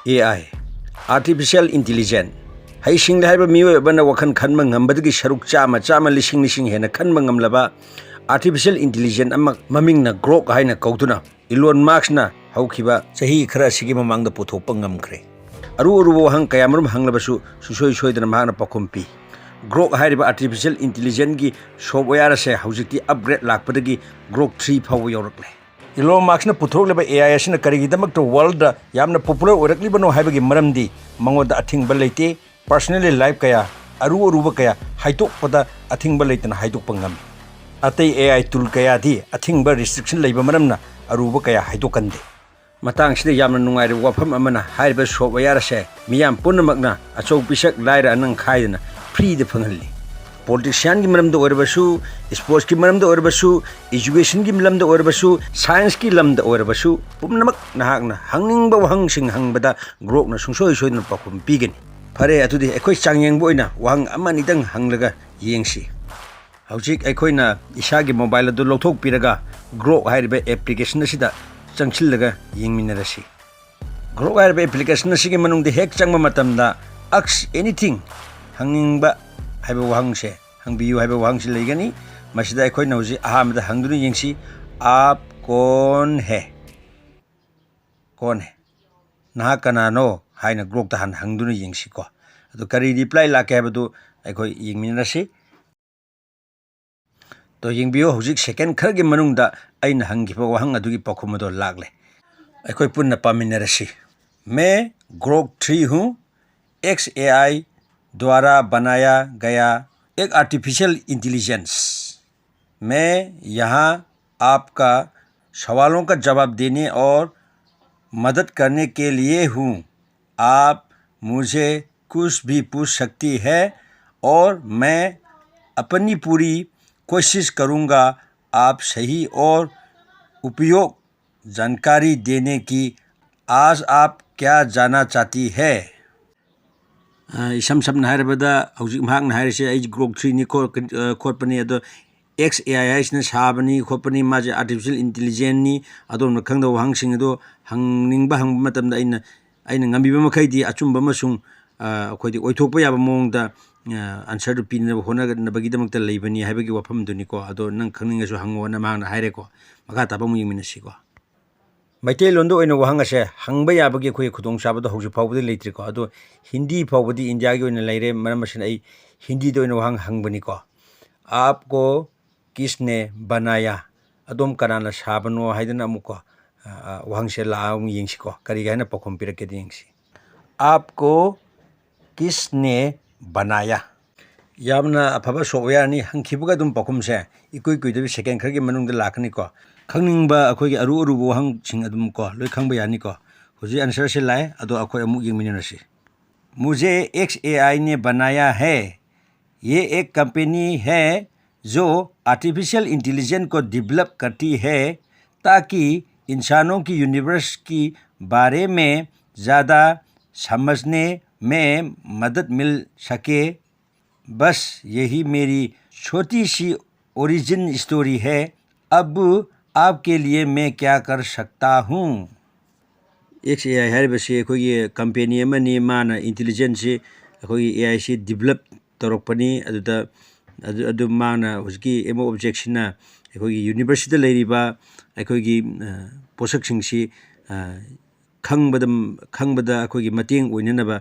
AI Artificial Intelligence Haising the Hyper Mew Banawakan Kanmangam Badagi Sharuk Chama Chama Lishing Hen Kanmangam Laba Artificial Intelligence Maming na Grok Haina Kautuna Elon Musk na Haukiba Sahi Kra Sigim among the Potopangam Kre Aru Hang Kayamrum Hanglabasu Susoi the Mana Pakumpi Grok Haiba Artificial Intelligence gi software se Hausiki upgrade Lakpadagi Grok 3 Power Yorkle Elon Musk na puthok leba AI asina karigidamak to world da yamna popular orakli bano haibagi maramdi mangoda athing balaite personally life kaya aruba kaya haitok pada athing balaitana haitok pangam atay AI tool kaya di athing ba restriction leiba maramna aruba kaya haitok kande matang sida yamna nungai wafam amana haiba software se miyam punamakna achou pisak laira anang khaidana free de phangalli Politician ki maram da orbasu, sports ki maram da orbasu, education ki maram da orbasu, science ki lam da orbasu, pumnamak nahak na hangning ba wahang sing hang bada grok na sungsoi soi na pakum pigin. Pare atudi ekoi changyang boy na wahang aman idang hanglaga yengsi. Haujik ekoi na isa ki mobile do lothok piraga grok hairiba application na sida changchillaga yengminarasi. Grok hairiba application na sige manung di hek changma matam da ask anything hangning ba Haiba wahang se hang biyu haiba wahang se legani masida ekoi nauji ahamda hangduni yengsi aap kon hai naha kanano haina grok tahan hangduni yengsi ko ado kari reply la ke badu ekoi yengminasi to yengbiyo hujik second khargi manungda aina hangiba wahang adugi pakhumado lagle ekoi punna paminarasi मैं Grok 3 हूँ XAI द्वारा बनाया गया एक artificial intelligence मैं यहाँ आपका सवालों का जवाब देने और मदद करने के लिए हूँ आप मुझे कुछ भी पूछ सकती है और मैं अपनी पूरी कोशिश करूँगा आप सही और उपयोग जानकारी देने की आज आप क्या जानना चाहती है Isam sam na hairabada hauzik mahak na hairase ai grok 3 ni khotpani ado XAI na sabani khotpani maje artificial intelligence ni adom na khangda wahang sing ado hangning ba hang matam da aina ngambi ba makai di achumba masung khoi di oithokpa yaba mong da answer du pin na hona na bagi damak ta leibani haibagi wafam duni ko ado nang khangning asu hango na mang na haire ko maka ta ba mu yingminasi ko Maite londo oina wahang ase hangba yabagi khoi khudong sabada hauju phawbadi leitri ko ado hindi phawbadi india gi oina leire maram asin ai hindi do oina wahang hangbani ko aapko kisne banaya adom kanana sabano haidana amuko wahang se laung yingsi ko kari gaina pakhom pirake dingsi aapko kisne banaya yamna aphaba software ni hangkhibuga dum pakhom se ikoi koi de second khargi manung da lakani ko खंगनिंगबा अखोगी अरु वहंग सिंग अदुम को लोय खंगबा यानी को हुजी answer से लाए अदो अखोय अमुक यंगमिनरसी मुझे XAI ने बनाया है ये एक कंपनी है जो आर्टिफिशियल इंटेलिजेंस को डेवलप करती है ताकि इंसानों की यूनिवर्स की बारे में ज़्यादा समझने में मदद मिल सके बस यही मेरी छोटी सी ओरिजिन स्टोरी है अब आपके लिए मैं क्या कर सकता हूँ XAI है बसे कोई कंपनी में नहीं माना इंटेलिजेंस से कोई AI से डेवलप तौरपनी अदु माना उसकी एमो ऑब्जेक्शन ना कोई यूनिवर्सिटी लेरिबा कोई पोषक सिंह से खंगबदा कोई मतेंग ओइननबा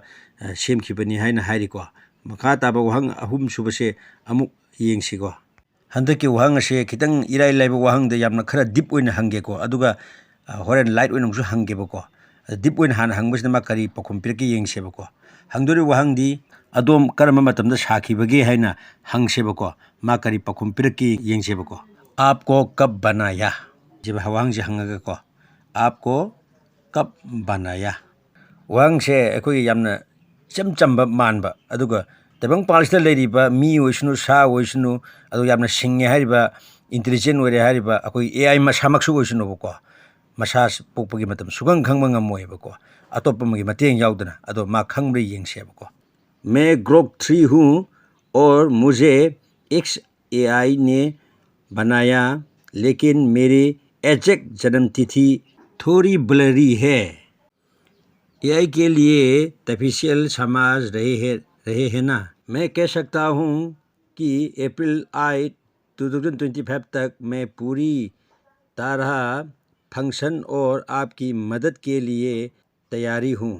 सेमखिबनी हाइना हाइरिको मखा ताबा वहंग अहुम सुबसे अमुक येंगसिको Handaki wahang ase kitang irai laiba wahang da yamna khara deep oina hange ko aduga horen light oina su hange ba ko deep oina han hangbas na makari pakhom pirki yengse ba ko hangdori wahang di adom karama matam da sakhi bage haina hangse ba ko makari pakhom pirki yengse ba ko aapko kab banaya jiba wahang je hangaga ko aapko kab banaya wahang se ekoi yamna chamchamba manba aduga Tabang palista leiriba mi oisnu sa oisnu adu yamna singye hariba intelligent wore hariba akoi AI ma samaksu oisnu ko masa pokpagi matam sugang khangma ngamoy ba ko atop magi mateng yaudana ado ma khangbre yengse ba ko मैं Grok 3 हूँ और मुझे XAI ने बनाया लेकिन मेरी exact जन्म तिथि थोड़ी ब्लरी है एआई के लिए तफसील समझ रहे हैं ना। मैं कह सकता हूँ कि अप्रैल 8, 2025 तक मैं पूरी तरह फंक्शन और आपकी मदद के लिए तैयारी हूँ।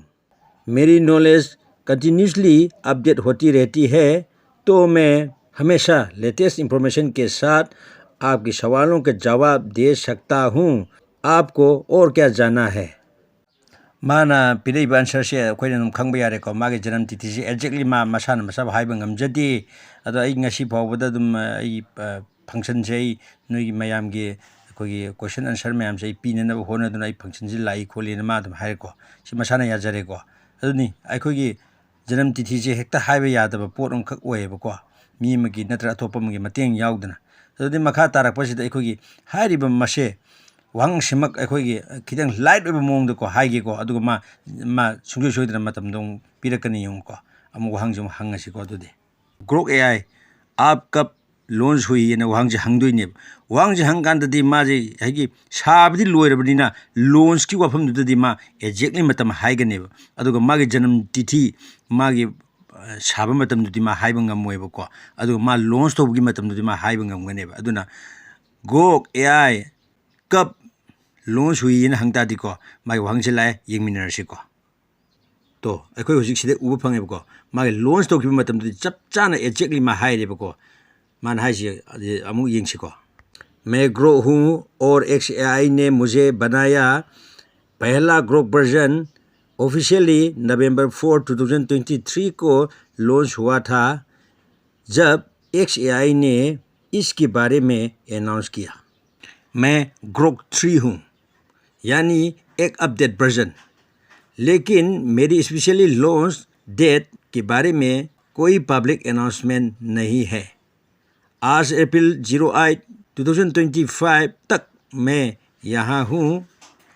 मेरी नॉलेज कंटिन्यूसली अपडेट होती रहती है, तो मैं हमेशा लेटेस्ट इंफॉर्मेशन के साथ आपके सवालों के जवाब दे सकता हूँ। आपको और क्या जानना है? माना पिरई आंसर से अखोइना खंबा यारेको मागे जन्म तिथि से एक्जेक्टली मसाना मसाब हाइबा ngamjadi अदो आई ngasi फावबदा दुम आई फंक्शन से नोई मयाम गे अखोगी क्वेश्चन आंसर मयाम से पीनना होना दुना आई फंक्शन से लाई खोलेना मा दुम हाइको सि मसाना याजरेको अदुनी अखोगी जन्म तिथि से हेक्ता हाइबा यादबा पोट अमखक ओयेबको मी मगी नत्र अतोपा मगी मतेंग याउदना अदुदी मखा तारकपसिदा अखोगी हाइरिबा मसे वांग सिमक अखोगी खिदंग लाइट ओइबा मोंग को हाइगेको अदुगा मा सुंजो सोइदना मतम दोंग पिरकनी युंको अमु वांग जो हंगसिको अदुदे ग्रोक एआई आप कब लॉन्च हुई ने वांग जे हंगदोइने वांग जे हंगांददी माजे हाइगी साबदी लोइरबनिना लॉन्च की वफम दुददी मा एक्जेक्टली मतम हाइगने अदुगा मागे जन्म तिथि मागे साबा मतम दुदी मा हाइबा ngam अदुगा मा लॉन्च तोबगी मतम दुदी मा हाइबा ngamगनेबा अदुना ग्रोक एआई कब लॉन्च हुई इन हंगतादी को मागे वांगसे लाए येंगमिनरसे को तो अखोई हुजिक सिदे उबा फंगेबको मागे लॉन्च तोखिबा मतम दुदी चप चाना एक्जेक्टली मा हाइरेबको मान हाइसे अमु येंगसिको मैं ग्रो हूँ और XAI ने मुझे बनाया। पहला ग्रोक वर्जन ऑफिशियली नवंबर 4, 2023 को लॉन्च हुआ था, जब XAI ने इसके बारे में अनाउंस किया। मैं ग्रोक 3 हूँ, यानी एक अपडेट वर्जन, लेकिन मेरी स्पेशली लॉन्च डेट के बारे में कोई पब्लिक अनाउंसमेंट नहीं है। आज अप्रैल 08, 2025 तक मैं यहाँ हूँ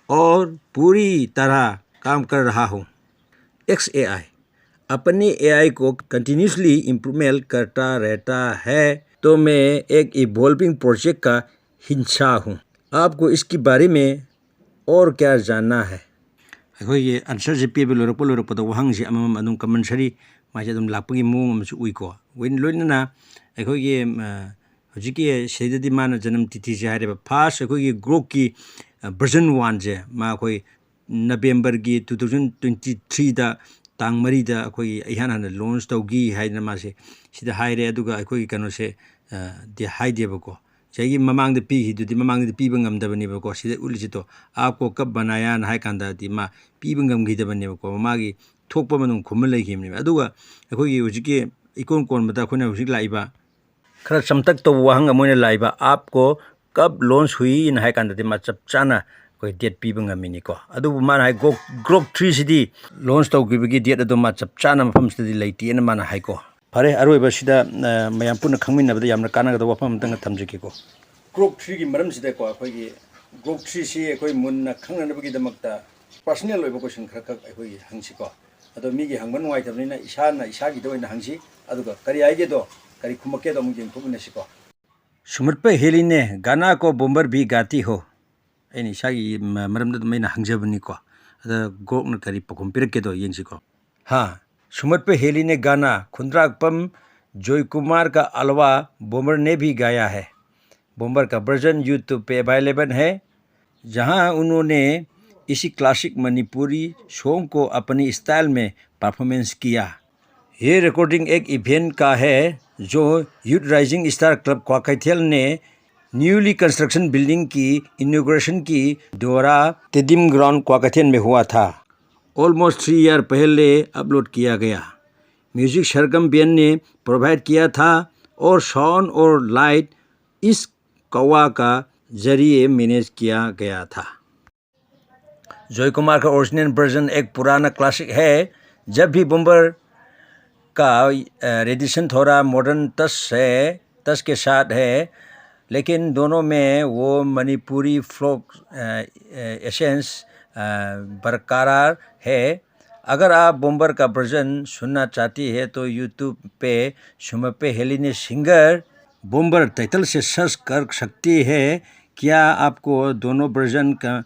और पूरी तरह काम कर रहा हूँ। XAI अपने AI को कंटिन्यूसली इम्प्रूवमेंट करता रहता है, तो मैं एक इवॉल्विंग प्रोजेक्ट का हिस्सा हूँ। आपको इसके बारे में और क्या जानना है? अखोई आंसर से पीबे लोरप वहांग से अमम अदुम कमेंसरी मासे अदुम लापगी मोंग अमसु उइको वेन लोइनना अखोई हजिकी सेददी माना जन्म तिथि से हाइरेबा फास्ट अखोई ग्रोक की वर्जन 1 जे मा अखोई नवंबर की 2023 दा तांग मरी दा अखोई इहान हान लॉन्च तौगी हाइना मासे सिदा हाइरे अदुगा अखोई कनो से दे हाइदेबको चाहिए ममांग दे पी दुदी ममांग दे पीबा ngamdabनेबको सिदा उलिसितो आपको कब बनाया न हाइ कांदा दी मा पीबा ngamgidabनेबको मागी थोकपा मनुंग खुम लेखिमने अदुगा अखोई हुजिके इकोन कोन मता अखोना हुजिक लाइबा खरा समतक तो वहांग अमोने लाइबा आपको कब लॉन्च हुई न हाइ कांदा दी मा चप चाना कोई डेट पीबा ngaminiको अदुबु मान हाइ ग्रोक 3 सिदी लॉन्च तौगिबगी डेट अदु मा चप चाना मफम सिदी लैति न मान हाइको फरे अरोइबा सिदा मयाम पुन खंगमिनबदा यामना कानागदा वफम तंग थमजिकेको ग्रोक 3 की मरम सिदा को अखोई ग्रोक 3 से अखोई मुन्ना खंगनबगी दमकता पर्सनल ओइबा क्वेश्चन खर खक अखोई हंगसिको अदो मिगी हंगबन वाइतबनिना इसाना इसागी दोइना हंगसी अदुगा करी आइगेदो करी खुमके दो मुजें थोबनेसिको सुमत पे हेलिने गाना को बॉम्बर भी गाती हो एनी इसागी मरमदा मैना हंगजबनिको अदा ग्रोक न करी पकुम पिरकेदो येंसिको हाँ सुमत पे हेली ने गाना खुंद्राकपम जॉय कुमार का अलावा बॉम्बर ने भी गाया है। बॉम्बर का वर्जन यूट्यूब पे अवेलेबल है, जहां उन्होंने इसी क्लासिक मणिपुरी सॉन्ग को अपनी स्टाइल में परफॉर्मेंस किया। ये रिकॉर्डिंग एक इवेंट का है जो यूथ राइजिंग स्टार क्लब क्वाकैथल ने न्यूली कंस्ट्रक्शन बिल्डिंग की इनॉग्रेशन की दौरा तेदिम ग्राउंड क्वाकैथल में हुआ था। ऑलमोस्ट 3 ईयर पहले अपलोड किया गया। म्यूजिक सरगम बेन ने प्रोवाइड किया था और साउंड और लाइट इस कौवा का जरिए मैनेज किया गया था। जॉय कुमार का ओरिजिनल वर्जन एक पुराना क्लासिक है, जब भी बॉम्बर का रेडिशन थोड़ा मॉडर्न टच के साथ है, लेकिन दोनों में वो मणिपुरी फ्लोक एसेंस बरकरार है। अगर आप बॉम्बर का वर्जन सुनना चाहती है तो यूट्यूब पे सुमपे हेलिने सिंगर बॉम्बर टाइटल से सर्च कर सकती है। क्या आपको दोनों वर्जन का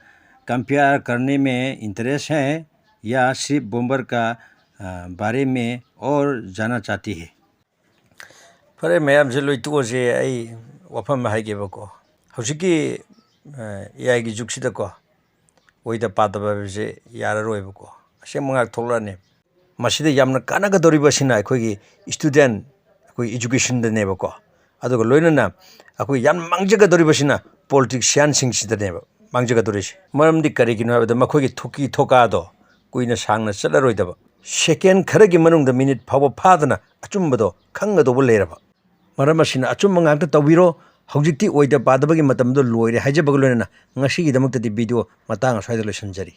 कंपेयर करने में इंटरेस्ट है या सिर्फ बॉम्बर का बारे में और जाना चाहती है फरे मैम से लोई तो से आई वफम हाइगे बको हौसिकी एआई की जुगसिदा को ओइदा पादबा से याररोय बको असे मंगा थोलाने मसिदा यामना कानागदोरिबसिना अखोगी स्टूडेंट अखोई एजुकेशन दनेबको अदुगा लोइनना अखोई याम मांगजगदोरिबसिना पॉलिटिशियन सिंगसिदनेब मांगजगदोरिसि मरमदि करिगिनो हाबदा मखोगी थोकी थोकादो कुइना सांगना चलरोइदबा सेकेंड खरगी मनुंगदा मिनिट फाव फादना अचुम्बदो खंगदोबो लेरबा मरम असिना अचुम्ब ngakta tawbiro hojikti oida padabagi matamdo loire haijabag loina ngasi gidamaktadi video matang aswaida loisanjari